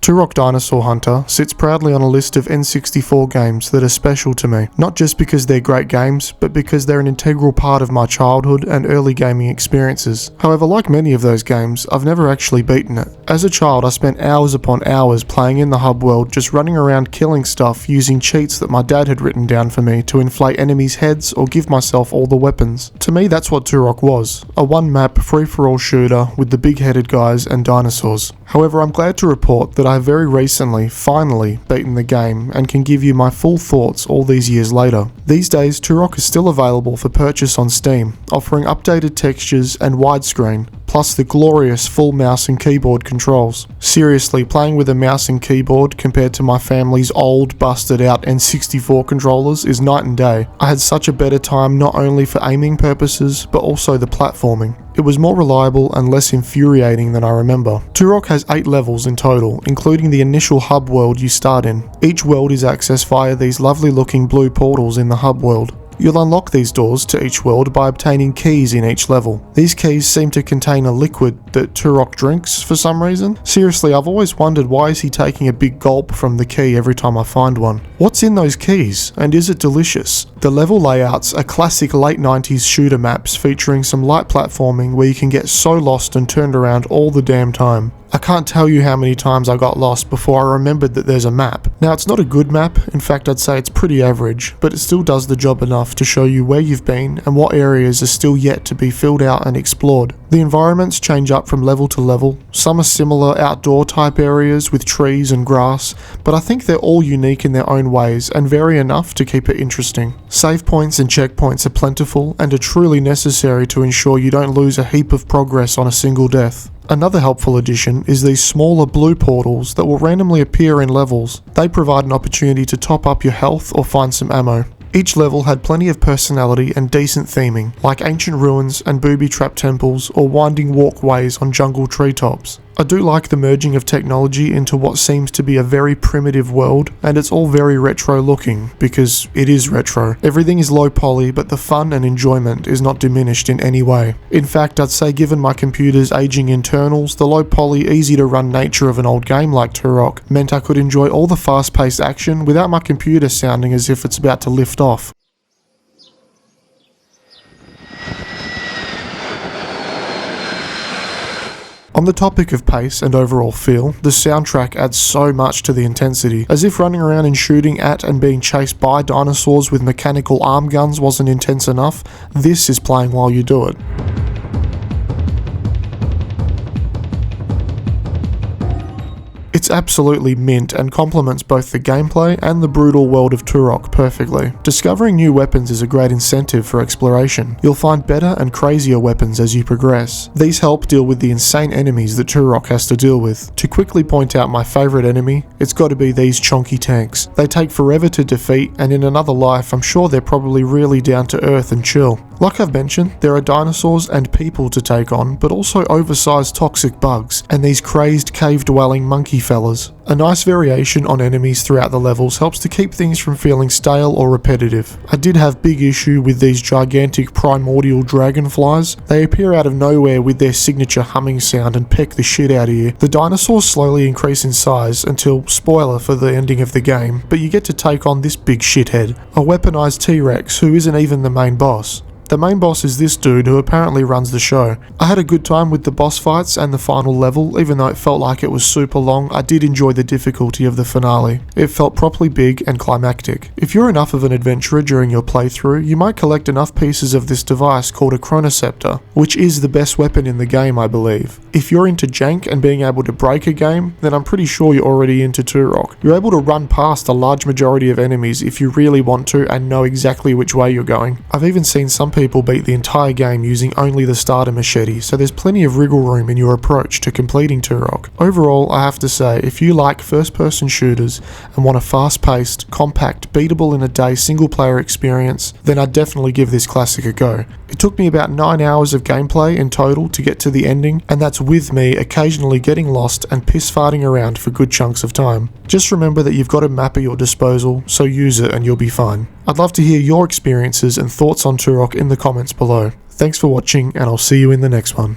Turok Dinosaur Hunter sits proudly on a list of N64 games that are special to me, not just because they're great games, but because they're an integral part of my childhood and early gaming experiences. However, like many of those games, I've never actually beaten it. As a child, I spent hours upon hours playing in the hub world, just running around killing stuff using cheats that my dad had written down for me to inflate enemies' heads or give myself all the weapons. To me, that's what Turok was, a one-map, free-for-all shooter with the big-headed guys and dinosaurs. However, I'm glad to report that I have very recently, finally, beaten the game and can give you my full thoughts all these years later. These days, Turok is still available for purchase on Steam, offering updated textures and widescreen, plus the glorious full mouse and keyboard controls. Seriously, playing with a mouse and keyboard compared to my family's old, busted out N64 controllers is night and day. I had such a better time not only for aiming purposes, but also the platforming. It was more reliable and less infuriating than I remember. Turok has 8 levels in total, including the initial hub world you start in. Each world is accessed via these lovely looking blue portals in the hub world. You'll unlock these doors to each world by obtaining keys in each level. These keys seem to contain a liquid that Turok drinks for some reason. Seriously, I've always wondered why is he taking a big gulp from the key every time I find one. What's in those keys, and is it delicious? The level layouts are classic late 90s shooter maps featuring some light platforming where you can get so lost and turned around all the damn time. I can't tell you how many times I got lost before I remembered that there's a map. Now, it's not a good map, in fact I'd say it's pretty average, but it still does the job enough to show you where you've been and what areas are still yet to be filled out and explored. The environments change up from level to level. Some are similar outdoor type areas with trees and grass, but I think they're all unique in their own ways and vary enough to keep it interesting. Save points and checkpoints are plentiful and are truly necessary to ensure you don't lose a heap of progress on a single death. Another helpful addition is these smaller blue portals that will randomly appear in levels. They provide an opportunity to top up your health or find some ammo. Each level had plenty of personality and decent theming, like ancient ruins and booby-trapped temples or winding walkways on jungle treetops. I do like the merging of technology into what seems to be a very primitive world, and it's all very retro looking, because it is retro. Everything is low poly, but the fun and enjoyment is not diminished in any way. In fact, I'd say given my computer's aging internals, the low poly, easy to run nature of an old game like Turok meant I could enjoy all the fast-paced action without my computer sounding as if it's about to lift off. On the topic of pace and overall feel, the soundtrack adds so much to the intensity, as if running around and shooting at and being chased by dinosaurs with mechanical arm guns wasn't intense enough, this is playing while you do it. It's absolutely mint and complements both the gameplay and the brutal world of Turok perfectly. Discovering new weapons is a great incentive for exploration. You'll find better and crazier weapons as you progress. These help deal with the insane enemies that Turok has to deal with. To quickly point out my favourite enemy, it's got to be these chonky tanks. They take forever to defeat, and in another life I'm sure they're probably really down to earth and chill. Like I've mentioned, there are dinosaurs and people to take on, but also oversized toxic bugs, and these crazed cave-dwelling monkey fellas. A nice variation on enemies throughout the levels helps to keep things from feeling stale or repetitive. I did have big issue with these gigantic primordial dragonflies. They appear out of nowhere with their signature humming sound and peck the shit out of you. The dinosaurs slowly increase in size until, spoiler for the ending of the game, but you get to take on this big shithead, a weaponized T-Rex who isn't even the main boss. The main boss is this dude who apparently runs the show. I had a good time with the boss fights and the final level, even though it felt like it was super long. I did enjoy the difficulty of the finale. It felt properly big and climactic. If you're enough of an adventurer during your playthrough, you might collect enough pieces of this device called a chronoceptor, which is the best weapon in the game, I believe. If you're into jank and being able to break a game, then I'm pretty sure you're already into Turok. You're able to run past a large majority of enemies if you really want to and know exactly which way you're going. I've even seen some people beat the entire game using only the starter machete, so there's plenty of wriggle room in your approach to completing Turok. Overall, I have to say, if you like first-person shooters and want a fast-paced, compact, beatable in a day single-player experience, then I'd definitely give this classic a go. It took me about 9 hours of gameplay in total to get to the ending, and that's with me occasionally getting lost and piss-farting around for good chunks of time. Just remember that you've got a map at your disposal, so use it and you'll be fine. I'd love to hear your experiences and thoughts on Turok in the comments below. Thanks for watching, and I'll see you in the next one.